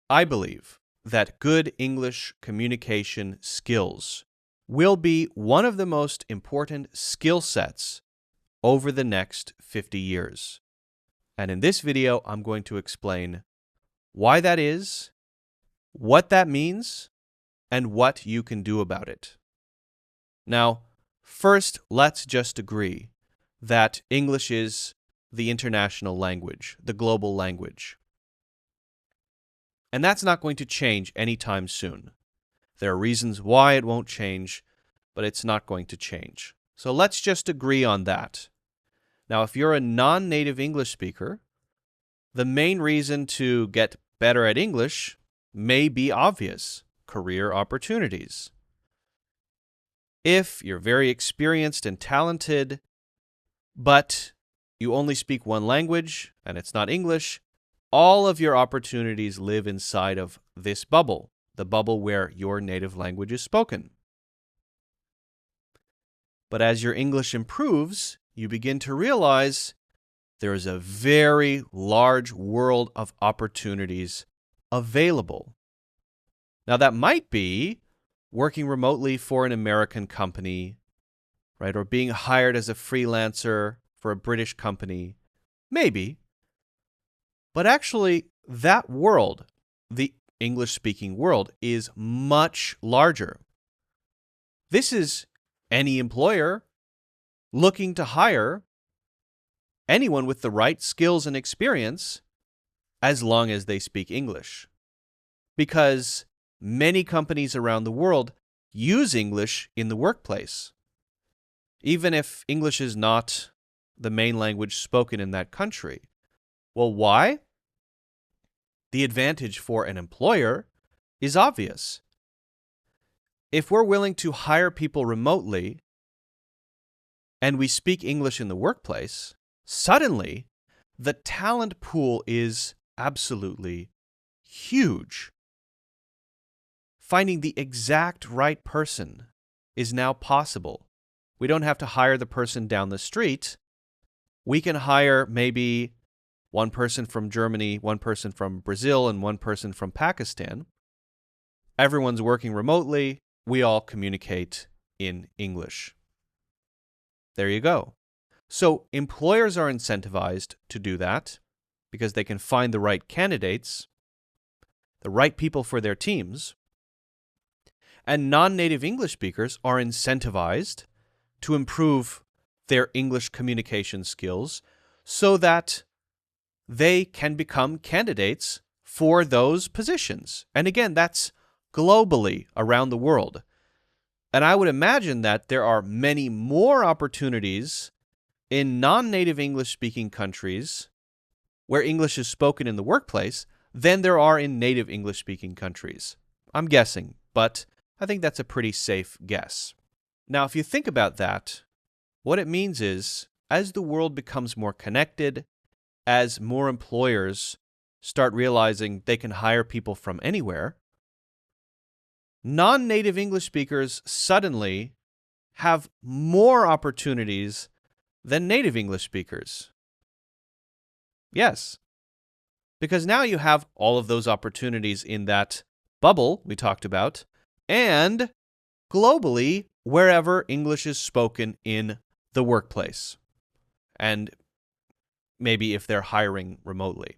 I believe that good English communication skills will be one of the most important skill sets over the next 50 years. And in this video, I'm going to explain why that is, what that means, and what you can do about it. Now, first, let's just agree that English is the international language, the global language. And that's not going to change anytime soon. There are reasons why it won't change, but it's not going to change. So let's just agree on that. Now, if you're a non-native English speaker, the main reason to get better at English may be obvious: career opportunities. If you're very experienced and talented, but you only speak one language and it's not English, all of your opportunities live inside of this bubble, the bubble where your native language is spoken. But as your English improves, you begin to realize there is a very large world of opportunities available. Now, that might be working remotely for an American company, right? Or being hired as a freelancer for a British company. Maybe. But actually, that world, the English-speaking world, is much larger. This is any employer looking to hire anyone with the right skills and experience as long as they speak English. Because many companies around the world use English in the workplace. Even if English is not the main language spoken in that country. Well, why? The advantage for an employer is obvious. If we're willing to hire people remotely and we speak English in the workplace, suddenly the talent pool is absolutely huge. Finding the exact right person is now possible. We don't have to hire the person down the street. We can hire maybe one person from Germany, one person from Brazil, and one person from Pakistan. Everyone's working remotely. We all communicate in English. There you go. So employers are incentivized to do that because they can find the right candidates, the right people for their teams. And non-native English speakers are incentivized to improve their English communication skills so that they can become candidates for those positions. And again, that's globally around the world. And I would imagine that there are many more opportunities in non-native English-speaking countries where English is spoken in the workplace than there are in native English-speaking countries. I'm guessing, but I think that's a pretty safe guess. Now, if you think about that, what it means is, as the world becomes more connected, as more employers start realizing they can hire people from anywhere, non-native English speakers suddenly have more opportunities than native English speakers. Yes, because now you have all of those opportunities in that bubble we talked about, and globally, wherever English is spoken in the workplace. And maybe if they're hiring remotely.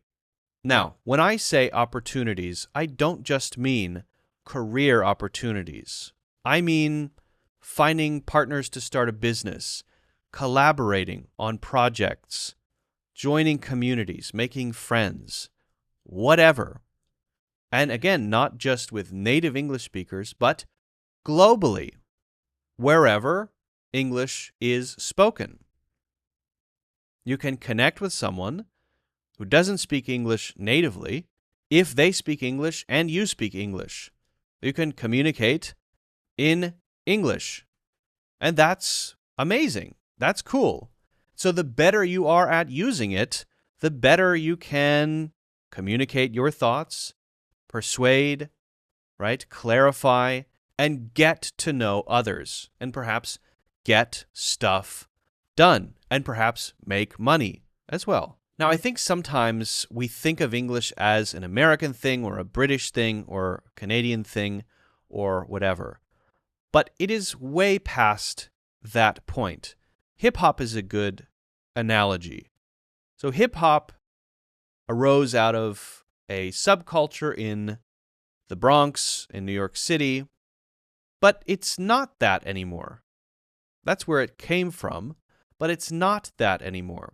Now, when I say opportunities, I don't just mean career opportunities. I mean finding partners to start a business, collaborating on projects, joining communities, making friends, whatever. And again, not just with native English speakers, but globally, wherever English is spoken. You can connect with someone who doesn't speak English natively if they speak English and you speak English. You can communicate in English. And that's amazing. That's cool. So the better you are at using it, the better you can communicate your thoughts, persuade, right? Clarify, and get to know others, and perhaps get stuff done, and perhaps make money as well. Now, I think sometimes we think of English as an American thing or a British thing or a Canadian thing or whatever. But it is way past that point. Hip-hop is a good analogy. So hip-hop arose out of a subculture in the Bronx, in New York City, but it's not that anymore. That's where it came from, but it's not that anymore.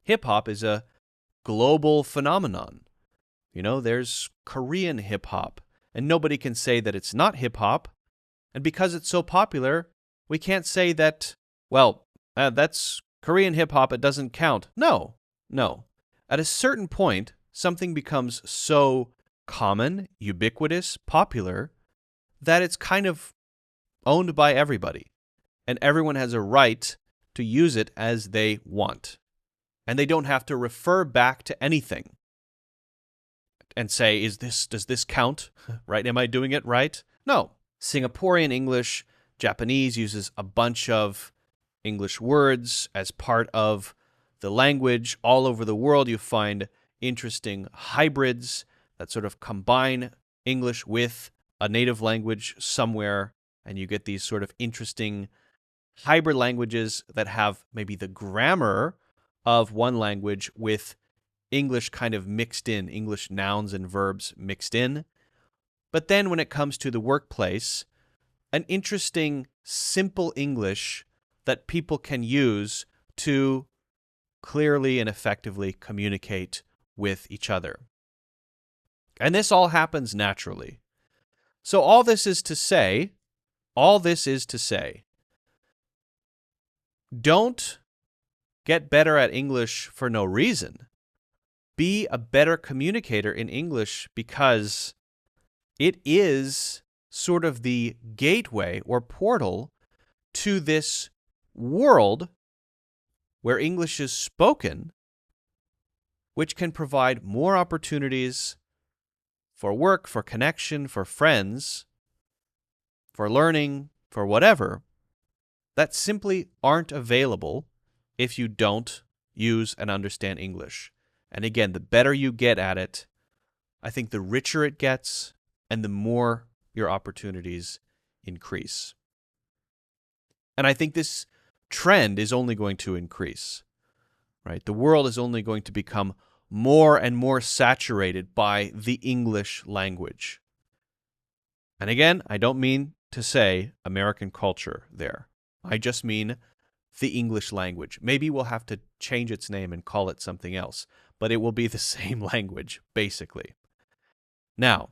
Hip-hop is a global phenomenon. You know, there's Korean hip-hop, and nobody can say that it's not hip-hop. And because it's so popular, we can't say that, well, that's Korean hip-hop, it doesn't count. No. At a certain point, something becomes so common, ubiquitous, popular, that it's kind of owned by everybody. And everyone has a right to use it as they want. And they don't have to refer back to anything and say, does this count? Right? Am I doing it right? No. Singaporean English, Japanese uses a bunch of English words as part of the language. All over the world, you find interesting hybrids that sort of combine English with a native language somewhere, and you get these sort of interesting hybrid languages that have maybe the grammar of one language with English kind of mixed in, English nouns and verbs mixed in. But then when it comes to the workplace, an interesting, simple English that people can use to clearly and effectively communicate with each other. And this all happens naturally. So all this is to say, don't get better at English for no reason. Be a better communicator in English because it is sort of the gateway or portal to this world where English is spoken, which can provide more opportunities for work, for connection, for friends, for learning, for whatever, that simply aren't available if you don't use and understand English. And again, the better you get at it, I think the richer it gets and the more your opportunities increase. And I think this trend is only going to increase, right? The world is only going to become more and more saturated by the English language. And again, I don't mean to say American culture there. I just mean the English language. Maybe we'll have to change its name and call it something else, but it will be the same language, basically. Now,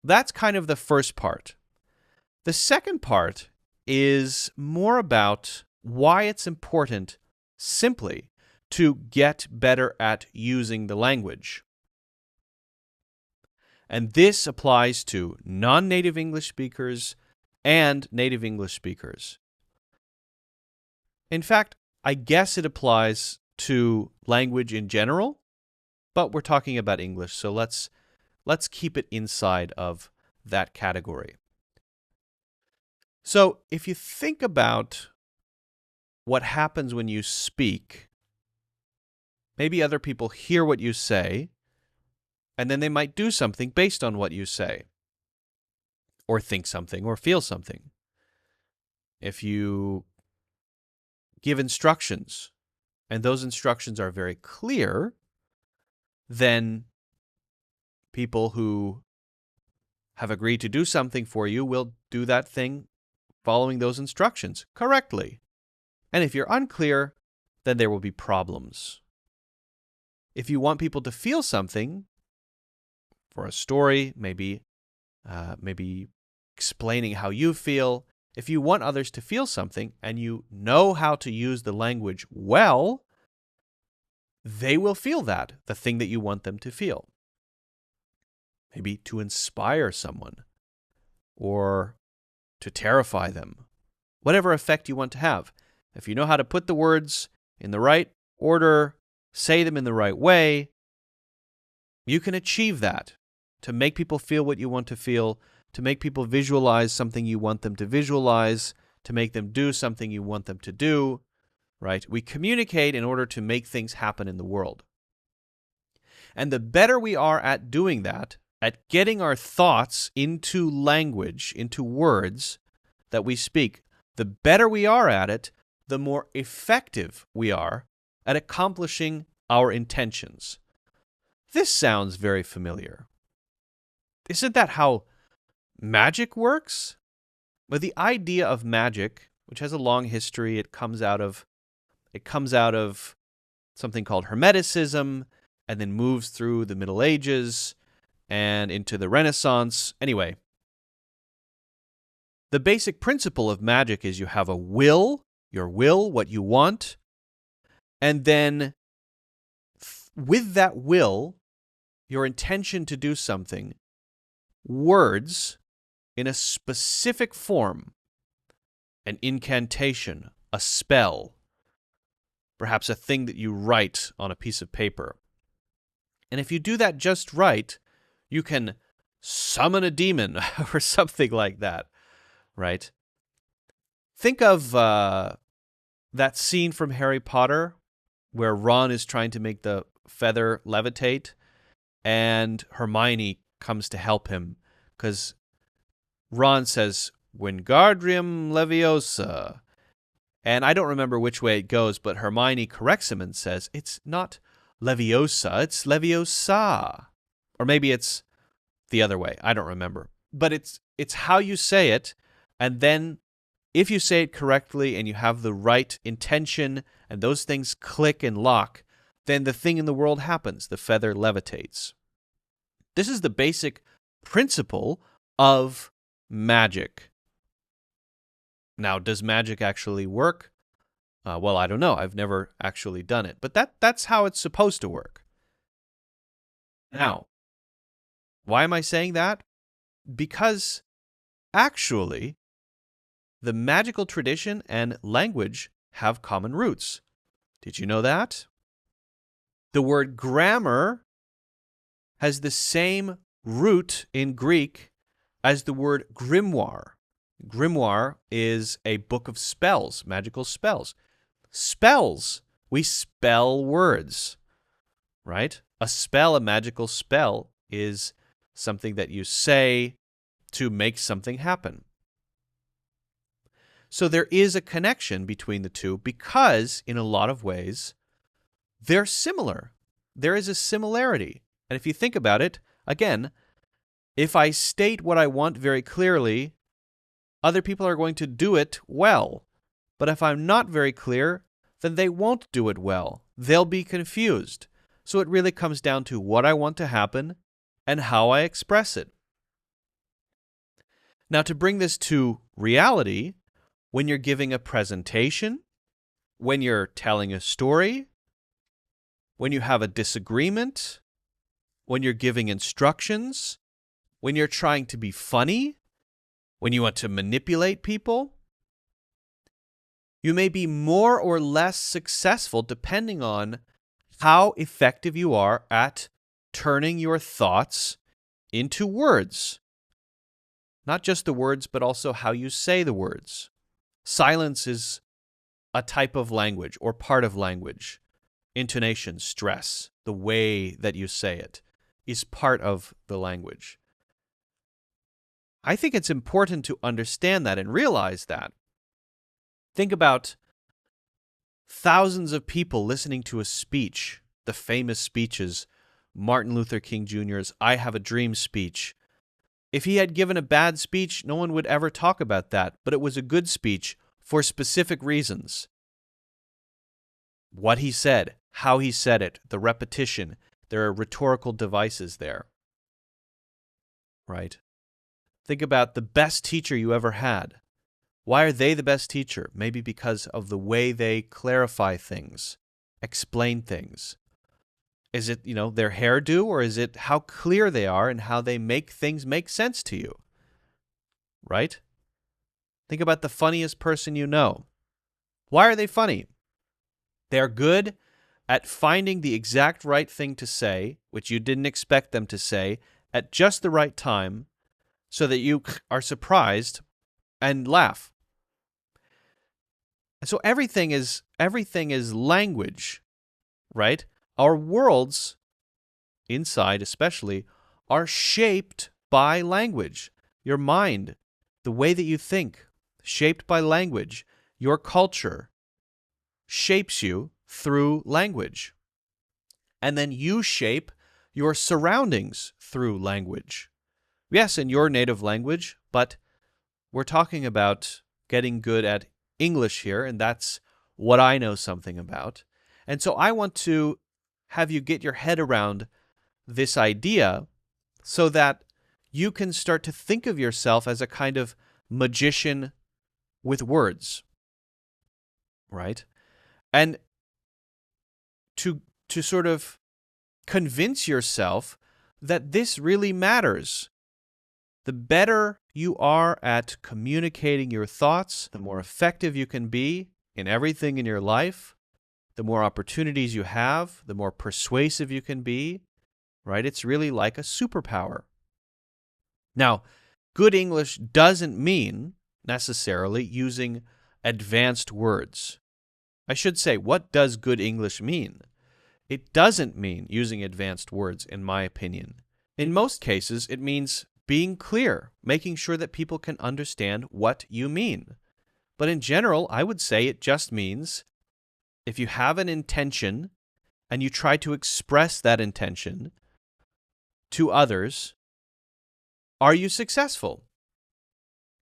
that's kind of the first part. The second part is more about why it's important simply to get better at using the language. And this applies to non-native English speakers and native English speakers. In fact, I guess it applies to language in general, but we're talking about English, so let's keep it inside of that category. So if you think about what happens when you speak, maybe other people hear what you say, and then they might do something based on what you say, or think something, or feel something. If you give instructions, and those instructions are very clear, then people who have agreed to do something for you will do that thing following those instructions correctly. And if you're unclear, then there will be problems. If you want people to feel something, for a story, maybe explaining how you feel, if you want others to feel something and you know how to use the language well, they will feel that, the thing that you want them to feel. Maybe to inspire someone or to terrify them. Whatever effect you want to have. If you know how to put the words in the right order, say them in the right way, you can achieve that. To make people feel what you want to feel, to make people visualize something you want them to visualize, to make them do something you want them to do. right? We communicate in order to make things happen in the world. And the better we are at doing that, at getting our thoughts into language, into words that we speak, the better we are at it, the more effective we are at accomplishing our intentions. This sounds very familiar. Isn't that how magic works? But the idea of magic, which has a long history, it comes out of something called Hermeticism, and then moves through the Middle Ages and into the Renaissance. Anyway, the basic principle of magic is you have a will, your will, what you want, and then with that will, your intention to do something, words in a specific form, an incantation, a spell, perhaps a thing that you write on a piece of paper. And if you do that just right, you can summon a demon or something like that, right? Think of that scene from Harry Potter where Ron is trying to make the feather levitate and Hermione comes to help him because Ron says, Wingardium Leviosa. And I don't remember which way it goes, but Hermione corrects him and says, it's not Leviosa, it's Leviosa. Or maybe it's the other way. I don't remember. But it's how you say it, and then if you say it correctly and you have the right intention and those things click and lock, then the thing in the world happens. The feather levitates. This is the basic principle of magic. Now, does magic actually work? Well, I don't know. I've never actually done it. But that's how it's supposed to work. Now, why am I saying that? Because actually, the magical tradition and language have common roots. Did you know that? The word grammar has the same root in Greek as the word grimoire. Grimoire is a book of spells, magical spells. Spells, we spell words, right? A spell, a magical spell, is something that you say to make something happen. So there is a connection between the two because, in a lot of ways, they're similar. There is a similarity. And if you think about it, again, if I state what I want very clearly, other people are going to do it well. But if I'm not very clear, then they won't do it well. They'll be confused. So it really comes down to what I want to happen and how I express it. Now, to bring this to reality, when you're giving a presentation, when you're telling a story, when you have a disagreement, when you're giving instructions, when you're trying to be funny, when you want to manipulate people, you may be more or less successful depending on how effective you are at turning your thoughts into words. Not just the words, but also how you say the words. Silence is a type of language or part of language. Intonation, stress, the way that you say it is part of the language. I think it's important to understand that and realize that. Think about thousands of people listening to a speech, the famous speeches, Martin Luther King Jr.'s I Have a Dream speech. If he had given a bad speech, no one would ever talk about that, but it was a good speech for specific reasons. What he said, how he said it, the repetition, there are rhetorical devices there. Right? Think about the best teacher you ever had. Why are they the best teacher? Maybe because of the way they clarify things, explain things. Is it, their hairdo, or is it how clear they are and how they make things make sense to you? Right? Think about the funniest person you know. Why are they funny? They're good at finding the exact right thing to say, which you didn't expect them to say, at just the right time, so that you are surprised and laugh. So everything is language, right? Our worlds, inside especially, are shaped by language. Your mind, the way that you think, shaped by language. Your culture shapes you through language. And then you shape your surroundings through language. Yes, in your native language, but we're talking about getting good at English here, and that's what I know something about. And so I want to have you get your head around this idea so that you can start to think of yourself as a kind of magician with words, right? And to sort of convince yourself that this really matters. The better you are at communicating your thoughts, the more effective you can be in everything in your life, the more opportunities you have, the more persuasive you can be, right? It's really like a superpower. Now, good English doesn't mean necessarily using advanced words. I should say, what does good English mean? It doesn't mean using advanced words, in my opinion. In most cases, it means being clear, making sure that people can understand what you mean. But in general, I would say it just means if you have an intention and you try to express that intention to others, are you successful?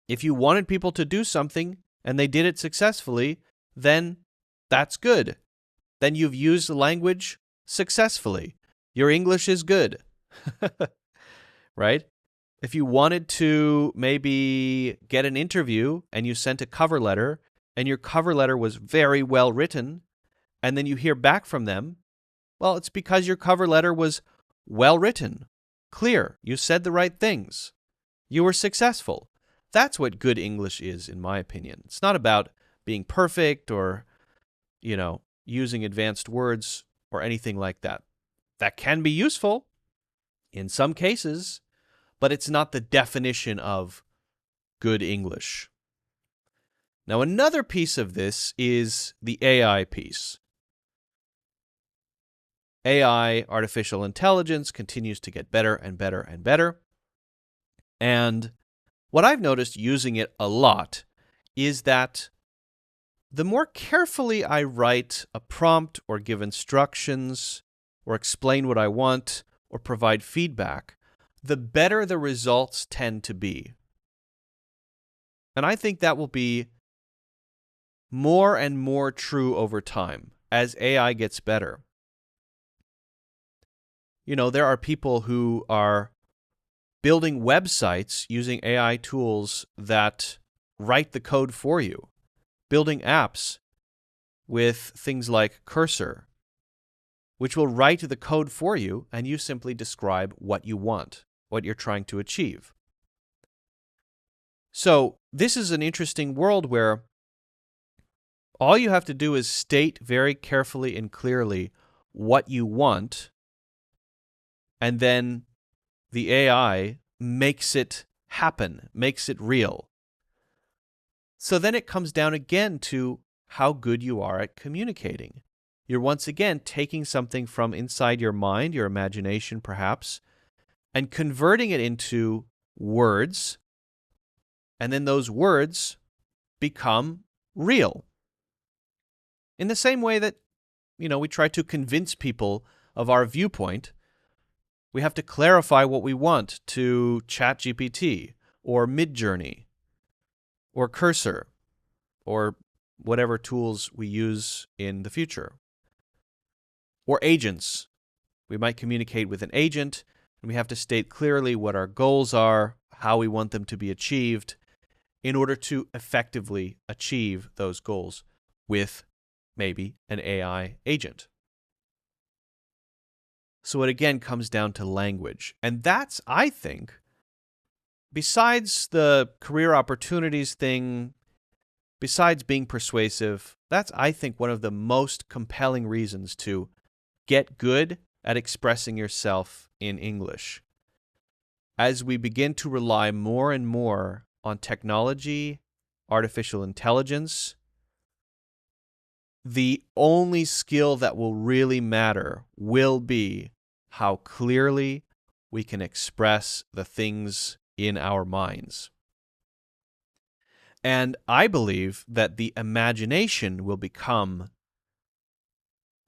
If you wanted people to do something and they did it successfully, then that's good. Then you've used the language successfully. Your English is good, right? If you wanted to maybe get an interview and you sent a cover letter and your cover letter was very well written and then you hear back from them, well, it's because your cover letter was well written, clear. You said the right things. You were successful. That's what good English is, in my opinion. It's not about being perfect or, using advanced words or anything like that. That can be useful in some cases, but it's not the definition of good English. Now, another piece of this is the AI piece. AI, artificial intelligence, continues to get better and better and better. And what I've noticed using it a lot is that the more carefully I write a prompt or give instructions or explain what I want or provide feedback, the better the results tend to be. And I think that will be more and more true over time as AI gets better. There are people who are building websites using AI tools that write the code for you, building apps with things like Cursor, which will write the code for you, and you simply describe what you want, what you're trying to achieve. So this is an interesting world where all you have to do is state very carefully and clearly what you want, and then the AI makes it happen, makes it real. So then it comes down again to how good you are at communicating. You're once again taking something from inside your mind, your imagination perhaps, and converting it into words, and then those words become real. In the same way that, we try to convince people of our viewpoint, we have to clarify what we want to ChatGPT or Midjourney or Cursor or whatever tools we use in the future. Or agents. We might communicate with an agent, and we have to state clearly what our goals are, how we want them to be achieved, in order to effectively achieve those goals with maybe an AI agent. So it again comes down to language. And that's, I think, besides the career opportunities thing, besides being persuasive, that's, I think, one of the most compelling reasons to get good at expressing yourself in English. As we begin to rely more and more on technology, artificial intelligence, the only skill that will really matter will be how clearly we can express the things in our minds. And I believe that the imagination will become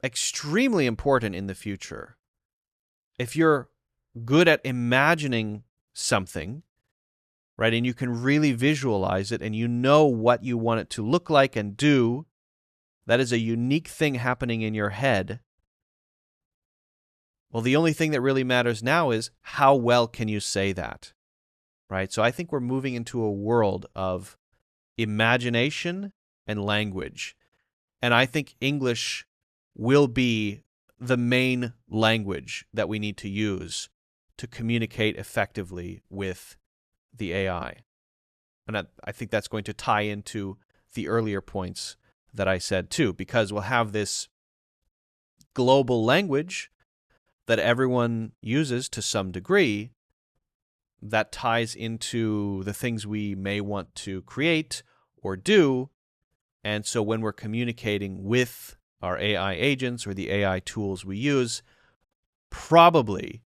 extremely important in the future. If you're good at imagining something, right, and you can really visualize it and you know what you want it to look like and do, that is a unique thing happening in your head. Well, the only thing that really matters now is how well can you say that, right? So I think we're moving into a world of imagination and language. And I think English will be the main language that we need to use to communicate effectively with the AI. And I think that's going to tie into the earlier points that I said too, because we'll have this global language that everyone uses to some degree that ties into the things we may want to create or do. And so when we're communicating with our AI agents or the AI tools we use, probably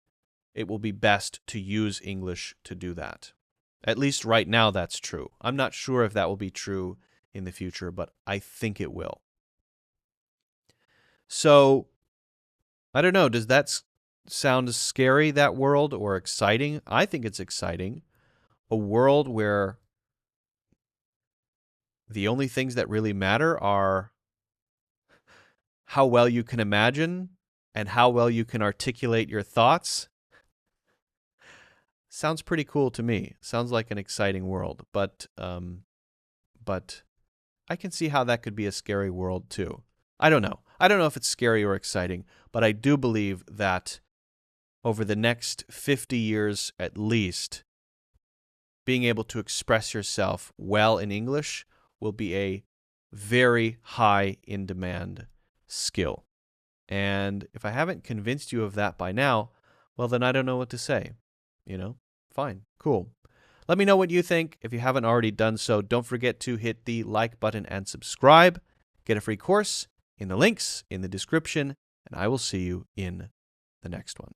it will be best to use English to do that. At least right now that's true. I'm not sure if that will be true in the future, but I think it will. So, I don't know, does that sound scary, that world, or exciting? I think it's exciting. A world where the only things that really matter are how well you can imagine and how well you can articulate your thoughts. Sounds pretty cool to me. Sounds like an exciting world, but I can see how that could be a scary world too. I don't know. I don't know if it's scary or exciting, but I do believe that over the next 50 years at least, being able to express yourself well in English will be a very high in demand skill. And if I haven't convinced you of that by now, well, then I don't know what to say. Fine, cool. Let me know what you think. If you haven't already done so, don't forget to hit the like button and subscribe. Get a free course in the links in the description, and I will see you in the next one.